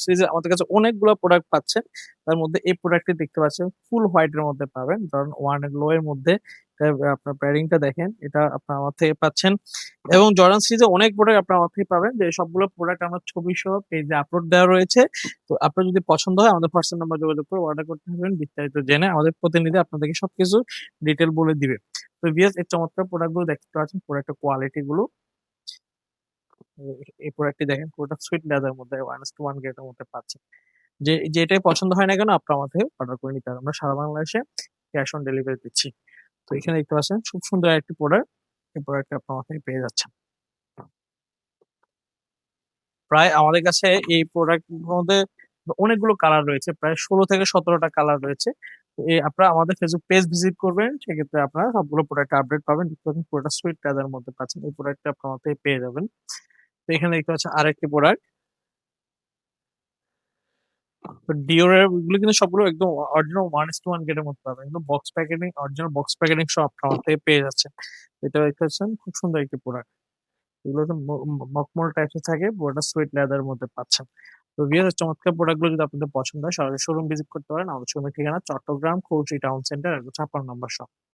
সিরিজে আমাদের কাছে অনেকগুলো প্রোডাক্ট পাচ্ছেন। তার মধ্যে এই প্রোডাক্টটি দেখতে পাচ্ছেন ফুল হোয়াইট এর মধ্যে পাবেন। ধরেন ওয়ান গ্লো এর মধ্যে আপনার প্যাডিং টা দেখেন। এটা আপনার আমার থেকে পাচ্ছেন এবং জর্ডান সিরিজে অনেক প্রোডাক্ট আপনার আমার থেকে পাবেন। যে সবগুলো প্রোডাক্ট আমার ছবি সহ পেজে আপলোড দেওয়া রয়েছে। তো আপনার যদি পছন্দ হয় আমাদের পার্সোনাল নাম্বার যোগাযোগ করে অর্ডার করতে পারবেন। বিস্তারিত জেনে আমাদের প্রতিনিধি আপনাদেরকে সবকিছু ডিটেইল বলে দিবে। তো ভিউয়ার্স এই চমৎকার প্রোডাক্ট গুলো দেখতে পাচ্ছেন প্রোডাক্টের কোয়ালিটি গুলো। এই প্রোডাক্টটি দেখেন পুরোটা সুইট লেদার মধ্যে 1:1 গ্রেড এর মধ্যে পাচ্ছেন। যেটাই পছন্দ হয় না কেন আপনারা আমাদের অর্ডার করে নিতে পারেন। আমরা সারা বাংলাদেশে ক্যাশ অন ডেলিভারি দিচ্ছি। তো এখানে দেখতে পাচ্ছেন খুব সুন্দর একটি প্রোডাক্ট। এই প্রোডাক্টটা আপনারা আমার থেকে পেয়ে যাচ্ছেন। প্রায় আমাদের কাছে এই প্রোডাক্ট মধ্যে অনেকগুলো কালার রয়েছে। প্রায় ১৬ থেকে ১৭ টা কালার রয়েছে। তো আপনারা আমাদের ফেসবুক পেজ ভিজিট করবেন। সেক্ষেত্রে আপনারা সবগুলো প্রোডাক্ট আপডেট পাবেন। দেখতে পাচ্ছেন পুরোটা সুইট লেদার মধ্যে পাচ্ছেন। এই প্রোডাক্টটা আপনারা আমার থেকে পেয়ে যাবেন। তো এখানে দেখতে পাচ্ছেন আরেকটি প্রোডাক্ট। তো ডিওর এর ওগুলো কিন্তু সবগুলো একদম অরিজিনাল 1:1 গ্রেডের মধ্যে পাবেন। একদম box packeting original box packeting সহ আপনারা আমার থেকে পেয়ে যাচ্ছেন। এটা দেখতে পাচ্ছেন খুব সুন্দর একটি প্রোডাক্ট। এগুলো তো মখমল টাইপস এর থাকে, পুরোটা সুইট লেদার এর মধ্যে পাচ্ছেন। তো ভিউয়ার্স চমৎকার প্রোডাক্ট গুলো যদি আপনাদের পছন্দ হয় সরাসরি শোরুম ভিজিট করতে পারেন। আমাদের শোরুমের ঠিকানা চট্টগ্রাম কৌশী টাউন সেন্টার ১৫৬ নম্বর শপ।